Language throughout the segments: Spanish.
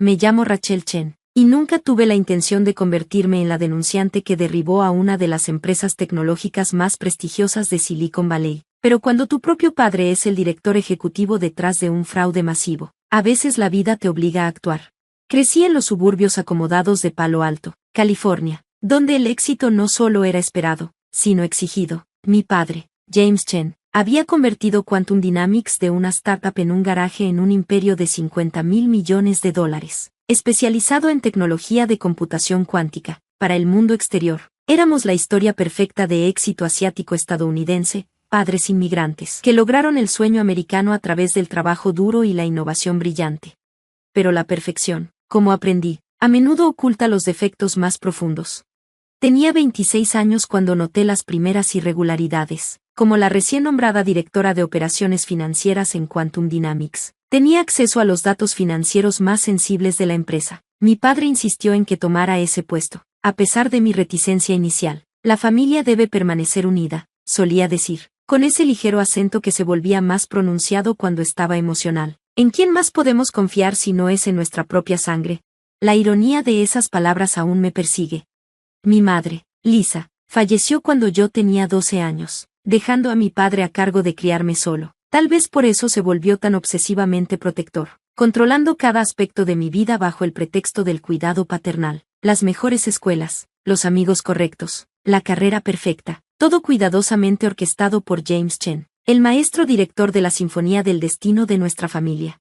Me llamo Rachel Chen, y nunca tuve la intención de convertirme en la denunciante que derribó a una de las empresas tecnológicas más prestigiosas de Silicon Valley. Pero cuando tu propio padre es el director ejecutivo detrás de un fraude masivo, a veces la vida te obliga a actuar. Crecí en los suburbios acomodados de Palo Alto, California, donde el éxito no solo era esperado, sino exigido. Mi padre, James Chen, había convertido Quantum Dynamics de una startup en un garaje en un imperio de $50,000 millones, especializado en tecnología de computación cuántica, para el mundo exterior. Éramos la historia perfecta de éxito asiático-estadounidense, padres inmigrantes, que lograron el sueño americano a través del trabajo duro y la innovación brillante. Pero la perfección, como aprendí, a menudo oculta los defectos más profundos. Tenía 26 años cuando noté las primeras irregularidades. Como la recién nombrada directora de operaciones financieras en Quantum Dynamics, tenía acceso a los datos financieros más sensibles de la empresa. Mi padre insistió en que tomara ese puesto. A pesar de mi reticencia inicial, la familia debe permanecer unida, solía decir, con ese ligero acento que se volvía más pronunciado cuando estaba emocional. ¿En quién más podemos confiar si no es en nuestra propia sangre? La ironía de esas palabras aún me persigue. Mi madre, Lisa, falleció cuando yo tenía 12 años, dejando a mi padre a cargo de criarme solo. Tal vez por eso se volvió tan obsesivamente protector, controlando cada aspecto de mi vida bajo el pretexto del cuidado paternal. Las mejores escuelas, los amigos correctos, la carrera perfecta, todo cuidadosamente orquestado por James Chen, el maestro director de la Sinfonía del Destino de nuestra familia.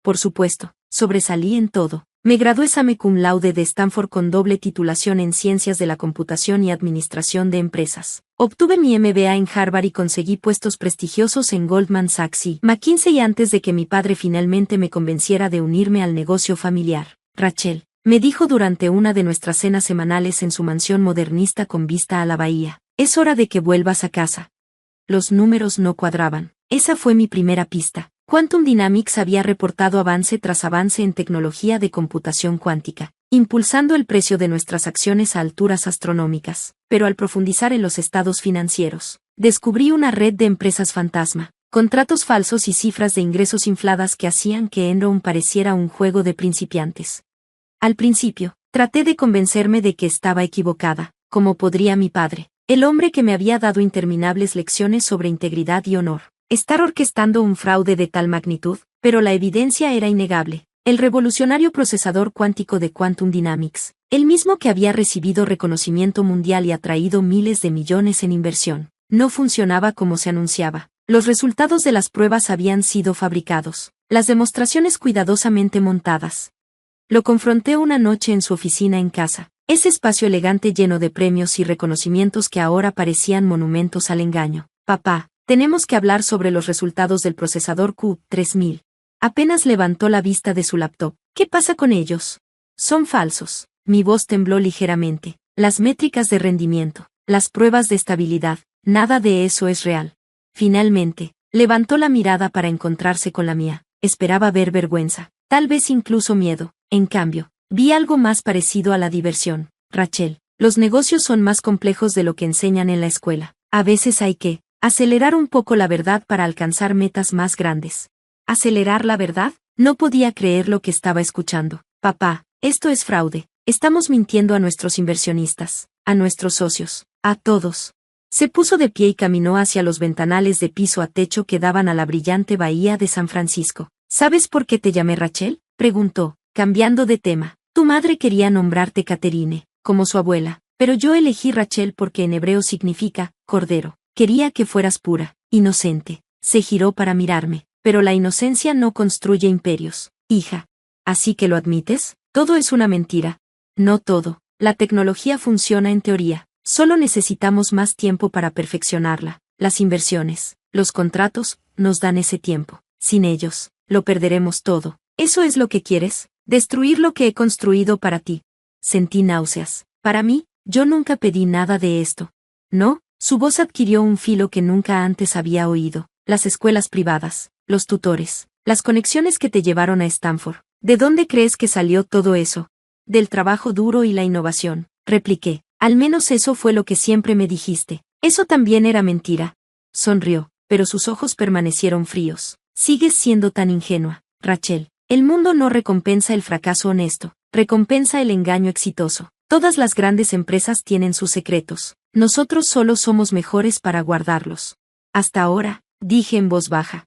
Por supuesto, sobresalí en todo. Me gradué summa cum laude de Stanford con doble titulación en Ciencias de la Computación y Administración de Empresas. Obtuve mi MBA en Harvard y conseguí puestos prestigiosos en Goldman Sachs y McKinsey antes de que mi padre finalmente me convenciera de unirme al negocio familiar. Rachel, me dijo durante una de nuestras cenas semanales en su mansión modernista con vista a la bahía, es hora de que vuelvas a casa. Los números no cuadraban. Esa fue mi primera pista. Quantum Dynamics había reportado avance tras avance en tecnología de computación cuántica, impulsando el precio de nuestras acciones a alturas astronómicas. Pero al profundizar en los estados financieros, descubrí una red de empresas fantasma, contratos falsos y cifras de ingresos infladas que hacían que Enron pareciera un juego de principiantes. Al principio, traté de convencerme de que estaba equivocada, como podría mi padre, el hombre que me había dado interminables lecciones sobre integridad y honor, estar orquestando un fraude de tal magnitud, pero la evidencia era innegable. El revolucionario procesador cuántico de Quantum Dynamics, el mismo que había recibido reconocimiento mundial y atraído miles de millones en inversión, no funcionaba como se anunciaba. Los resultados de las pruebas habían sido fabricados, las demostraciones cuidadosamente montadas. Lo confronté una noche en su oficina en casa, ese espacio elegante lleno de premios y reconocimientos que ahora parecían monumentos al engaño. Papá, tenemos que hablar sobre los resultados del procesador Q3000. Apenas levantó la vista de su laptop. ¿Qué pasa con ellos? Son falsos. Mi voz tembló ligeramente. Las métricas de rendimiento, las pruebas de estabilidad, nada de eso es real. Finalmente, levantó la mirada para encontrarse con la mía. Esperaba ver vergüenza, tal vez incluso miedo. En cambio, vi algo más parecido a la diversión. Rachel, los negocios son más complejos de lo que enseñan en la escuela. A veces hay que acelerar un poco la verdad para alcanzar metas más grandes. ¿Acelerar la verdad? No podía creer lo que estaba escuchando. Papá, esto es fraude. Estamos mintiendo a nuestros inversionistas, a nuestros socios, a todos. Se puso de pie y caminó hacia los ventanales de piso a techo que daban a la brillante bahía de San Francisco. ¿Sabes por qué te llamé Rachel?, preguntó, cambiando de tema. Tu madre quería nombrarte Catherine, como su abuela, pero yo elegí Rachel porque en hebreo significa cordero. Quería que fueras pura, inocente. Se giró para mirarme, pero la inocencia no construye imperios, hija. ¿Así que lo admites? Todo es una mentira. No todo. La tecnología funciona en teoría. Solo necesitamos más tiempo para perfeccionarla. Las inversiones, los contratos, nos dan ese tiempo. Sin ellos, lo perderemos todo. ¿Eso es lo que quieres? Destruir lo que he construido para ti. Sentí náuseas. Para mí, yo nunca pedí nada de esto. ¿No? Su voz adquirió un filo que nunca antes había oído. Las escuelas privadas, los tutores, las conexiones que te llevaron a Stanford. ¿De dónde crees que salió todo eso? Del trabajo duro y la innovación, repliqué. Al menos eso fue lo que siempre me dijiste. Eso también era mentira. Sonrió, pero sus ojos permanecieron fríos. Sigues siendo tan ingenua, Rachel. El mundo no recompensa el fracaso honesto, recompensa el engaño exitoso. Todas las grandes empresas tienen sus secretos. Nosotros solo somos mejores para guardarlos. Hasta ahora, dije en voz baja.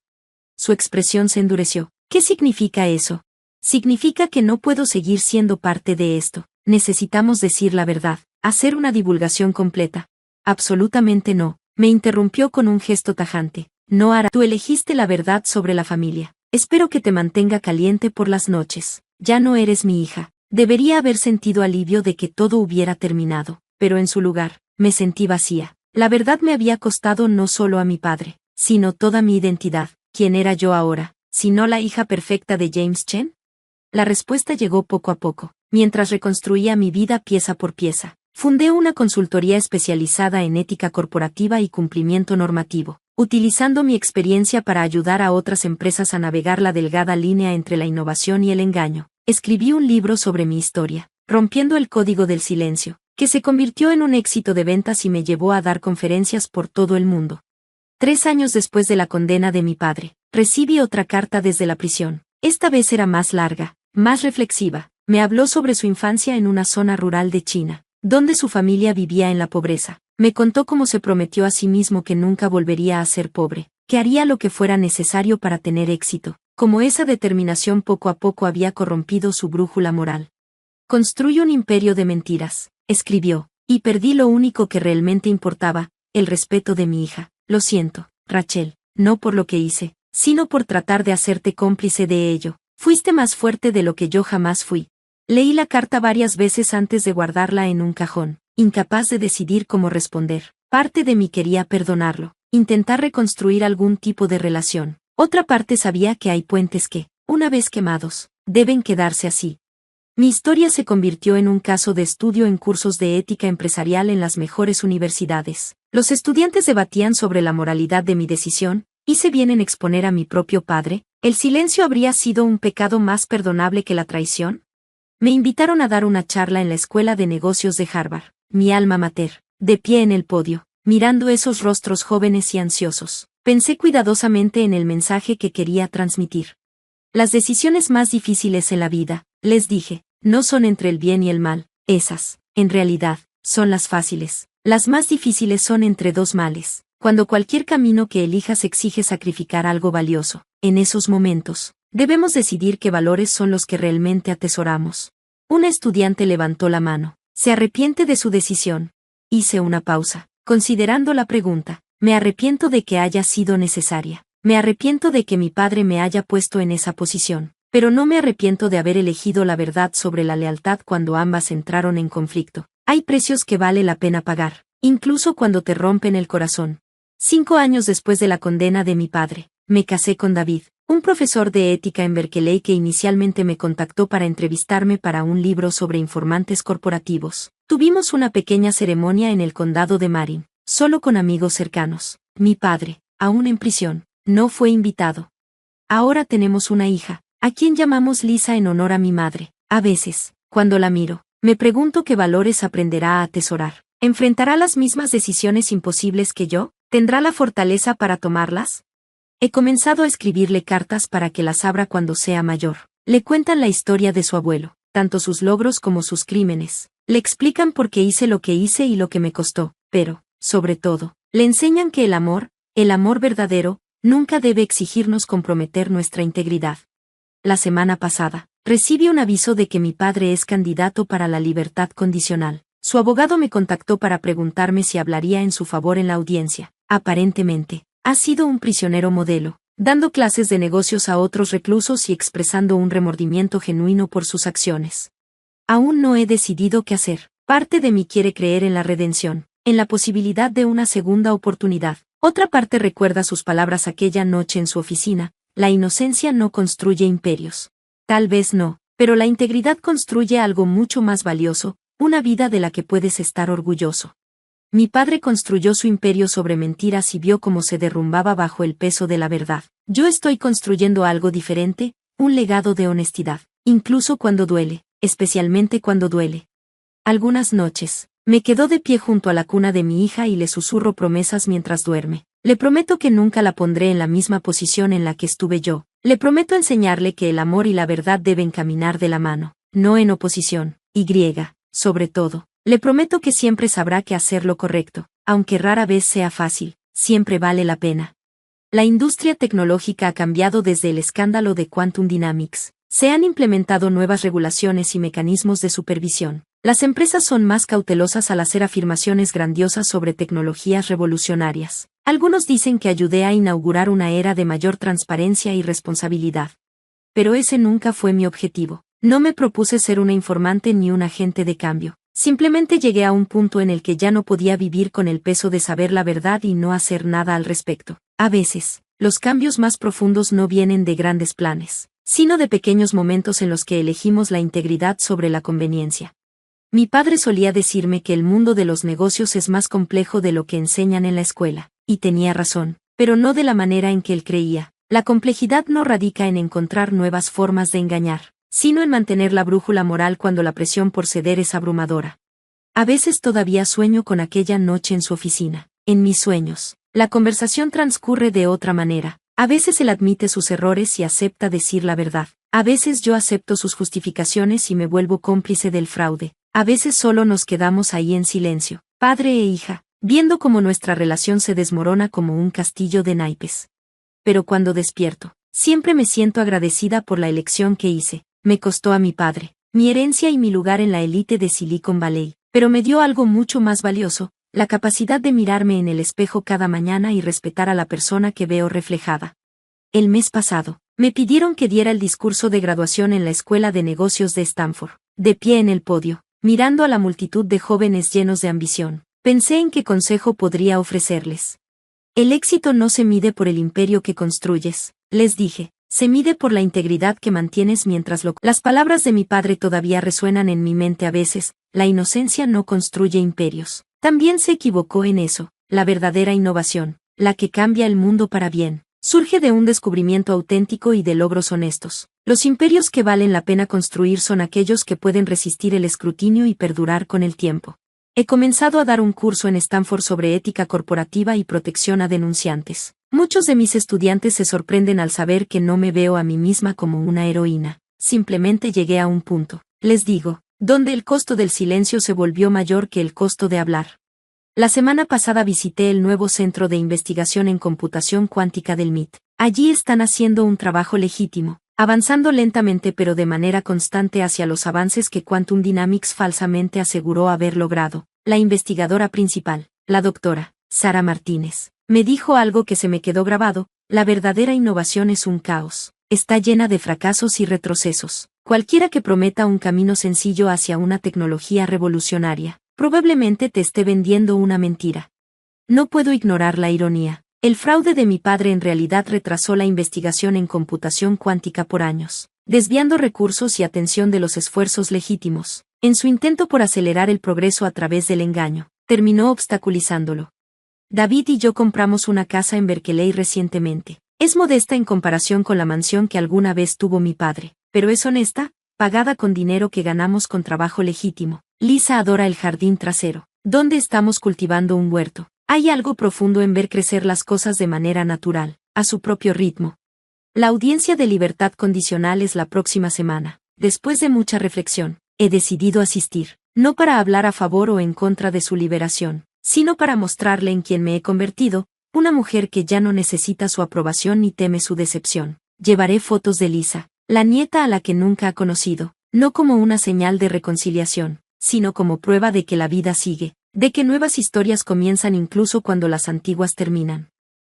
Su expresión se endureció. ¿Qué significa eso? Significa que no puedo seguir siendo parte de esto. Necesitamos decir la verdad, hacer una divulgación completa. Absolutamente no, me interrumpió con un gesto tajante. No hará. Tú elegiste la verdad sobre la familia. Espero que te mantenga caliente por las noches. Ya no eres mi hija. Debería haber sentido alivio de que todo hubiera terminado, pero en su lugar, me sentí vacía. La verdad me había costado no solo a mi padre, sino toda mi identidad. ¿Quién era yo ahora, si no la hija perfecta de James Chen? La respuesta llegó poco a poco, mientras reconstruía mi vida pieza por pieza. Fundé una consultoría especializada en ética corporativa y cumplimiento normativo, utilizando mi experiencia para ayudar a otras empresas a navegar la delgada línea entre la innovación y el engaño. Escribí un libro sobre mi historia, rompiendo el código del silencio, que se convirtió en un éxito de ventas y me llevó a dar conferencias por todo el mundo. 3 años después de la condena de mi padre, recibí otra carta desde la prisión. Esta vez era más larga, más reflexiva. Me habló sobre su infancia en una zona rural de China, donde su familia vivía en la pobreza. Me contó cómo se prometió a sí mismo que nunca volvería a ser pobre, que haría lo que fuera necesario para tener éxito, como esa determinación poco a poco había corrompido su brújula moral. Construí un imperio de mentiras, escribió, y perdí lo único que realmente importaba, el respeto de mi hija. Lo siento, Rachel, no por lo que hice, sino por tratar de hacerte cómplice de ello. Fuiste más fuerte de lo que yo jamás fui. Leí la carta varias veces antes de guardarla en un cajón, incapaz de decidir cómo responder. Parte de mí quería perdonarlo, intentar reconstruir algún tipo de relación. Otra parte sabía que hay puentes que, una vez quemados, deben quedarse así. Mi historia se convirtió en un caso de estudio en cursos de ética empresarial en las mejores universidades. Los estudiantes debatían sobre la moralidad de mi decisión. ¿Hice bien en exponer a mi propio padre? ¿El silencio habría sido un pecado más perdonable que la traición? Me invitaron a dar una charla en la Escuela de Negocios de Harvard, mi alma mater, de pie en el podio, mirando esos rostros jóvenes y ansiosos. Pensé cuidadosamente en el mensaje que quería transmitir. Las decisiones más difíciles en la vida, les dije, no son entre el bien y el mal, esas, en realidad, son las fáciles. Las más difíciles son entre dos males, cuando cualquier camino que elijas exige sacrificar algo valioso. En esos momentos, debemos decidir qué valores son los que realmente atesoramos. Una estudiante levantó la mano. ¿Se arrepiente de su decisión? Hice una pausa, considerando la pregunta. Me arrepiento de que haya sido necesaria. Me arrepiento de que mi padre me haya puesto en esa posición. Pero no me arrepiento de haber elegido la verdad sobre la lealtad cuando ambas entraron en conflicto. Hay precios que vale la pena pagar, incluso cuando te rompen el corazón. 5 años después de la condena de mi padre, me casé con David, un profesor de ética en Berkeley que inicialmente me contactó para entrevistarme para un libro sobre informantes corporativos. Tuvimos una pequeña ceremonia en el condado de Marin, solo con amigos cercanos. Mi padre, aún en prisión, no fue invitado. Ahora tenemos una hija, a quien llamamos Lisa en honor a mi madre. A veces, cuando la miro, me pregunto qué valores aprenderá a atesorar. ¿Enfrentará las mismas decisiones imposibles que yo? ¿Tendrá la fortaleza para tomarlas? He comenzado a escribirle cartas para que las abra cuando sea mayor. Le cuentan la historia de su abuelo, tanto sus logros como sus crímenes. Le explican por qué hice lo que hice y lo que me costó, pero, sobre todo, le enseñan que el amor verdadero, nunca debe exigirnos comprometer nuestra integridad. La semana pasada, recibí un aviso de que mi padre es candidato para la libertad condicional. Su abogado me contactó para preguntarme si hablaría en su favor en la audiencia. Aparentemente, ha sido un prisionero modelo, dando clases de negocios a otros reclusos y expresando un remordimiento genuino por sus acciones. Aún no he decidido qué hacer. Parte de mí quiere creer en la redención, en la posibilidad de una segunda oportunidad. Otra parte recuerda sus palabras aquella noche en su oficina: la inocencia no construye imperios. Tal vez no, pero la integridad construye algo mucho más valioso, una vida de la que puedes estar orgulloso. Mi padre construyó su imperio sobre mentiras y vio cómo se derrumbaba bajo el peso de la verdad. Yo estoy construyendo algo diferente, un legado de honestidad, incluso cuando duele, especialmente cuando duele. Algunas noches, me quedo de pie junto a la cuna de mi hija y le susurro promesas mientras duerme. Le prometo que nunca la pondré en la misma posición en la que estuve yo, Le prometo enseñarle que el amor y la verdad deben caminar de la mano, no en oposición. Sobre todo, le prometo que siempre sabrá que hacer lo correcto, aunque rara vez sea fácil, siempre vale la pena. La industria tecnológica ha cambiado desde el escándalo de Quantum Dynamics. Se han implementado nuevas regulaciones y mecanismos de supervisión. Las empresas son más cautelosas al hacer afirmaciones grandiosas sobre tecnologías revolucionarias. Algunos dicen que ayudé a inaugurar una era de mayor transparencia y responsabilidad. Pero ese nunca fue mi objetivo. No me propuse ser una informante ni un agente de cambio. Simplemente llegué a un punto en el que ya no podía vivir con el peso de saber la verdad y no hacer nada al respecto. A veces, los cambios más profundos no vienen de grandes planes, sino de pequeños momentos en los que elegimos la integridad sobre la conveniencia. Mi padre solía decirme que el mundo de los negocios es más complejo de lo que enseñan en la escuela, y tenía razón, pero no de la manera en que él creía. La complejidad no radica en encontrar nuevas formas de engañar, sino en mantener la brújula moral cuando la presión por ceder es abrumadora. A veces todavía sueño con aquella noche en su oficina. En mis sueños, la conversación transcurre de otra manera. A veces él admite sus errores y acepta decir la verdad. A veces yo acepto sus justificaciones y me vuelvo cómplice del fraude. A veces solo nos quedamos ahí en silencio, padre e hija, viendo cómo nuestra relación se desmorona como un castillo de naipes. Pero cuando despierto, siempre me siento agradecida por la elección que hice. Me costó a mi padre, mi herencia y mi lugar en la élite de Silicon Valley, pero me dio algo mucho más valioso, la capacidad de mirarme en el espejo cada mañana y respetar a la persona que veo reflejada. El mes pasado, me pidieron que diera el discurso de graduación en la Escuela de Negocios de Stanford. De pie en el podio, mirando a la multitud de jóvenes llenos de ambición, pensé en qué consejo podría ofrecerles. El éxito no se mide por el imperio que construyes, les dije, se mide por la integridad que mantienes mientras lo... Las palabras de mi padre todavía resuenan en mi mente a veces, la inocencia no construye imperios. También se equivocó en eso, la verdadera innovación, la que cambia el mundo para bien, surge de un descubrimiento auténtico y de logros honestos. Los imperios que valen la pena construir son aquellos que pueden resistir el escrutinio y perdurar con el tiempo. He comenzado a dar un curso en Stanford sobre ética corporativa y protección a denunciantes. Muchos de mis estudiantes se sorprenden al saber que no me veo a mí misma como una heroína. Simplemente llegué a un punto, les digo, donde el costo del silencio se volvió mayor que el costo de hablar. La semana pasada visité el nuevo Centro de Investigación en Computación Cuántica del MIT. Allí están haciendo un trabajo legítimo, avanzando lentamente pero de manera constante hacia los avances que Quantum Dynamics falsamente aseguró haber logrado. La investigadora principal, la doctora Sara Martínez, me dijo algo que se me quedó grabado: la verdadera innovación es un caos, está llena de fracasos y retrocesos. Cualquiera que prometa un camino sencillo hacia una tecnología revolucionaria, probablemente te esté vendiendo una mentira. No puedo ignorar la ironía. El fraude de mi padre en realidad retrasó la investigación en computación cuántica por años, desviando recursos y atención de los esfuerzos legítimos. En su intento por acelerar el progreso a través del engaño, terminó obstaculizándolo. David y yo compramos una casa en Berkeley recientemente. Es modesta en comparación con la mansión que alguna vez tuvo mi padre, pero es honesta, pagada con dinero que ganamos con trabajo legítimo. Lisa adora el jardín trasero, donde estamos cultivando un huerto. Hay algo profundo en ver crecer las cosas de manera natural, a su propio ritmo. La audiencia de libertad condicional es la próxima semana. Después de mucha reflexión, he decidido asistir, no para hablar a favor o en contra de su liberación, sino para mostrarle en quién me he convertido, una mujer que ya no necesita su aprobación ni teme su decepción. Llevaré fotos de Lisa, la nieta a la que nunca ha conocido, no como una señal de reconciliación, sino como prueba de que la vida sigue, de que nuevas historias comienzan incluso cuando las antiguas terminan.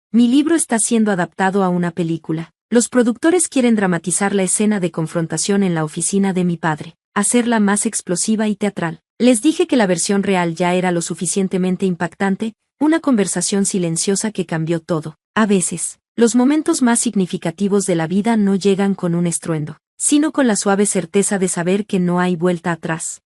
Mi libro está siendo adaptado a una película. Los productores quieren dramatizar la escena de confrontación en la oficina de mi padre, hacerla más explosiva y teatral. Les dije que la versión real ya era lo suficientemente impactante, una conversación silenciosa que cambió todo. A veces, los momentos más significativos de la vida no llegan con un estruendo, sino con la suave certeza de saber que no hay vuelta atrás.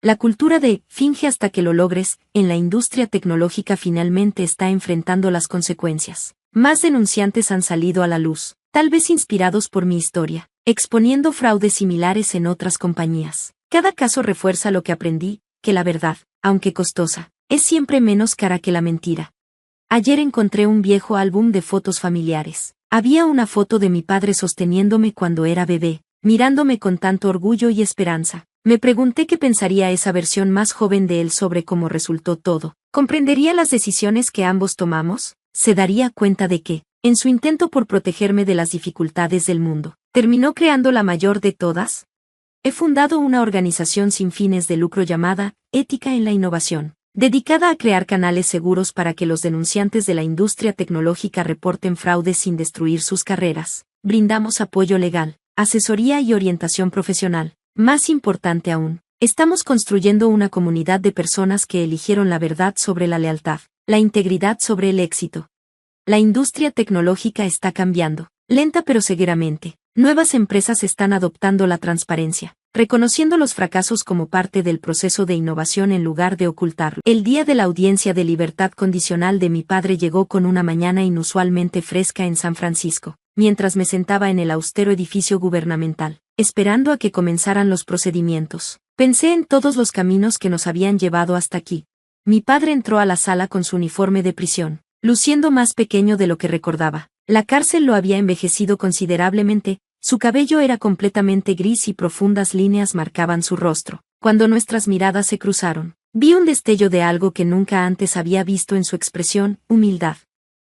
La cultura de «finge hasta que lo logres» en la industria tecnológica finalmente está enfrentando las consecuencias. Más denunciantes han salido a la luz, tal vez inspirados por mi historia, exponiendo fraudes similares en otras compañías. Cada caso refuerza lo que aprendí, que la verdad, aunque costosa, es siempre menos cara que la mentira. Ayer encontré un viejo álbum de fotos familiares. Había una foto de mi padre sosteniéndome cuando era bebé, mirándome con tanto orgullo y esperanza. Me pregunté qué pensaría esa versión más joven de él sobre cómo resultó todo. ¿Comprendería las decisiones que ambos tomamos? ¿Se daría cuenta de que, en su intento por protegerme de las dificultades del mundo, terminó creando la mayor de todas? He fundado una organización sin fines de lucro llamada Ética en la Innovación, dedicada a crear canales seguros para que los denunciantes de la industria tecnológica reporten fraudes sin destruir sus carreras. Brindamos apoyo legal, asesoría y orientación profesional. Más importante aún, estamos construyendo una comunidad de personas que eligieron la verdad sobre la lealtad, la integridad sobre el éxito. La industria tecnológica está cambiando, lenta pero seguidamente. Nuevas empresas están adoptando la transparencia, reconociendo los fracasos como parte del proceso de innovación en lugar de ocultarlo. El día de la audiencia de libertad condicional de mi padre llegó con una mañana inusualmente fresca en San Francisco, mientras me sentaba en el austero edificio gubernamental, esperando a que comenzaran los procedimientos. Pensé en todos los caminos que nos habían llevado hasta aquí. Mi padre entró a la sala con su uniforme de prisión, luciendo más pequeño de lo que recordaba. La cárcel lo había envejecido considerablemente, su cabello era completamente gris y profundas líneas marcaban su rostro. Cuando nuestras miradas se cruzaron, vi un destello de algo que nunca antes había visto en su expresión: humildad.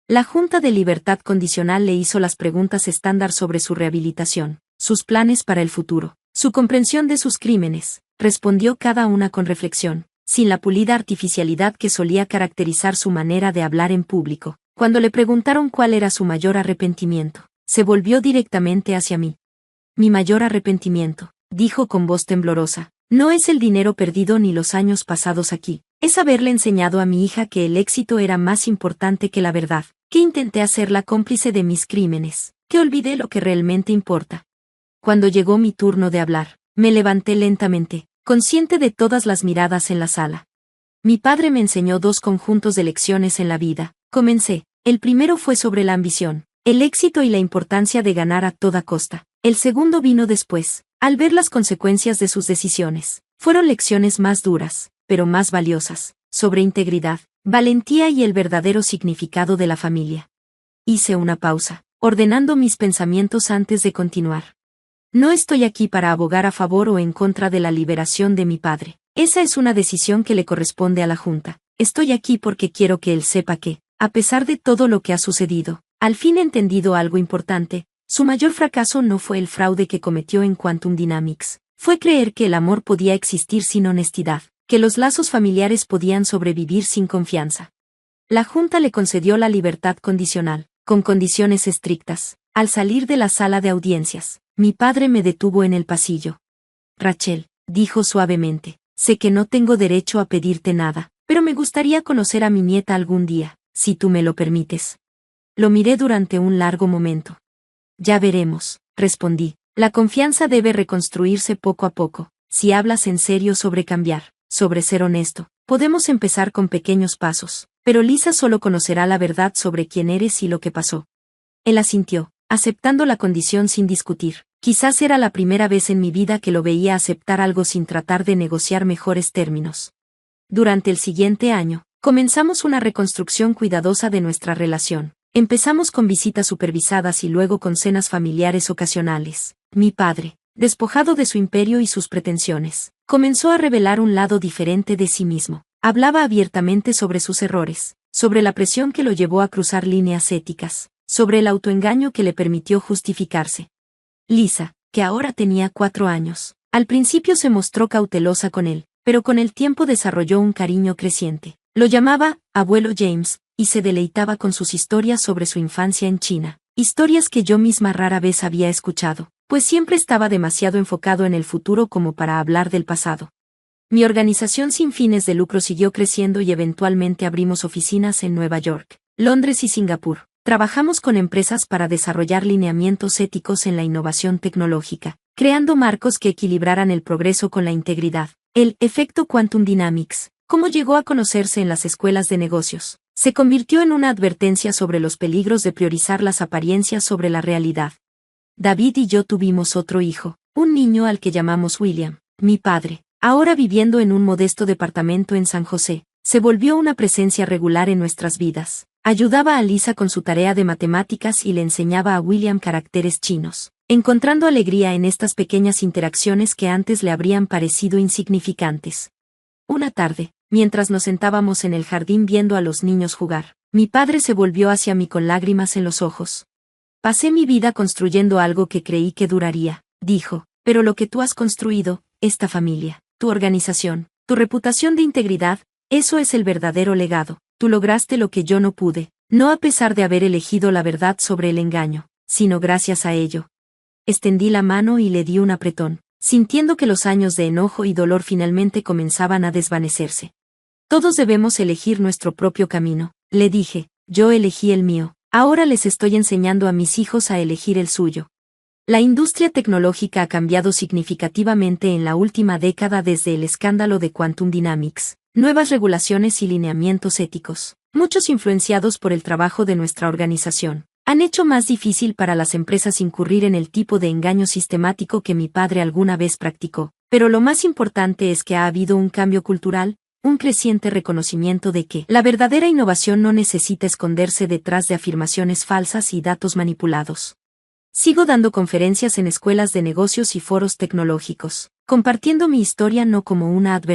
La Junta de Libertad Condicional le hizo las preguntas estándar sobre su rehabilitación, sus planes para el futuro, su comprensión de sus crímenes. Respondió cada una con reflexión, sin la pulida artificialidad que solía caracterizar su manera de hablar en público. Cuando le preguntaron cuál era su mayor arrepentimiento, se volvió directamente hacia mí. Mi mayor arrepentimiento, dijo con voz temblorosa, no es el dinero perdido ni los años pasados aquí, es haberle enseñado a mi hija que el éxito era más importante que la verdad, que intenté hacerla cómplice de mis crímenes, que olvidé lo que realmente importa. Cuando llegó mi turno de hablar, me levanté lentamente, consciente de todas las miradas en la sala. Mi padre me enseñó dos conjuntos de lecciones en la vida. Comencé. El primero fue sobre la ambición, el éxito y la importancia de ganar a toda costa. El segundo vino después, al ver las consecuencias de sus decisiones. Fueron lecciones más duras, pero más valiosas, sobre integridad, valentía y el verdadero significado de la familia. Hice una pausa, ordenando mis pensamientos antes de continuar. No estoy aquí para abogar a favor o en contra de la liberación de mi padre. Esa es una decisión que le corresponde a la Junta. Estoy aquí porque quiero que él sepa que, a pesar de todo lo que ha sucedido, al fin he entendido algo importante. Su mayor fracaso no fue el fraude que cometió en Quantum Dynamics, fue creer que el amor podía existir sin honestidad, que los lazos familiares podían sobrevivir sin confianza. La Junta le concedió la libertad condicional, con condiciones estrictas. Al salir de la sala de audiencias, mi padre me detuvo en el pasillo. Rachel, dijo suavemente, sé que no tengo derecho a pedirte nada, pero me gustaría conocer a mi nieta algún día, si tú me lo permites. Lo miré durante un largo momento. Ya veremos, respondí. La confianza debe reconstruirse poco a poco. Si hablas en serio sobre cambiar, sobre ser honesto, podemos empezar con pequeños pasos, pero Lisa solo conocerá la verdad sobre quién eres y lo que pasó. Él asintió, aceptando la condición sin discutir. Quizás era la primera vez en mi vida que lo veía aceptar algo sin tratar de negociar mejores términos. Durante el siguiente año, comenzamos una reconstrucción cuidadosa de nuestra relación. Empezamos con visitas supervisadas y luego con cenas familiares ocasionales. Mi padre, despojado de su imperio y sus pretensiones, comenzó a revelar un lado diferente de sí mismo. Hablaba abiertamente sobre sus errores, sobre la presión que lo llevó a cruzar líneas éticas, sobre el autoengaño que le permitió justificarse. Lisa, que ahora tenía 4 años, al principio se mostró cautelosa con él, pero con el tiempo desarrolló un cariño creciente. Lo llamaba abuelo James, y se deleitaba con sus historias sobre su infancia en China, historias que yo misma rara vez había escuchado, pues siempre estaba demasiado enfocado en el futuro como para hablar del pasado. Mi organización sin fines de lucro siguió creciendo y eventualmente abrimos oficinas en Nueva York, Londres y Singapur. Trabajamos con empresas para desarrollar lineamientos éticos en la innovación tecnológica, creando marcos que equilibraran el progreso con la integridad. El efecto Quantum Dynamics, como llegó a conocerse en las escuelas de negocios, se convirtió en una advertencia sobre los peligros de priorizar las apariencias sobre la realidad. David y yo tuvimos otro hijo, un niño al que llamamos William. Mi padre, ahora viviendo en un modesto departamento en San José, se volvió una presencia regular en nuestras vidas. Ayudaba a Lisa con su tarea de matemáticas y le enseñaba a William caracteres chinos, encontrando alegría en estas pequeñas interacciones que antes le habrían parecido insignificantes. Una tarde, mientras nos sentábamos en el jardín viendo a los niños jugar, mi padre se volvió hacia mí con lágrimas en los ojos. Pasé mi vida construyendo algo que creí que duraría, dijo, pero lo que tú has construido, esta familia, tu organización, tu reputación de integridad, eso es el verdadero legado. Tú lograste lo que yo no pude, no a pesar de haber elegido la verdad sobre el engaño, sino gracias a ello. Extendí la mano y le di un apretón, sintiendo que los años de enojo y dolor finalmente comenzaban a desvanecerse. Todos debemos elegir nuestro propio camino, le dije, yo elegí el mío, ahora les estoy enseñando a mis hijos a elegir el suyo. La industria tecnológica ha cambiado significativamente en la última década desde el escándalo de Quantum Dynamics, nuevas regulaciones y lineamientos éticos, muchos influenciados por el trabajo de nuestra organización, han hecho más difícil para las empresas incurrir en el tipo de engaño sistemático que mi padre alguna vez practicó, pero lo más importante es que ha habido un cambio cultural, un creciente reconocimiento de que la verdadera innovación no necesita esconderse detrás de afirmaciones falsas y datos manipulados. Sigo dando conferencias en escuelas de negocios y foros tecnológicos, compartiendo mi historia no como una advertencia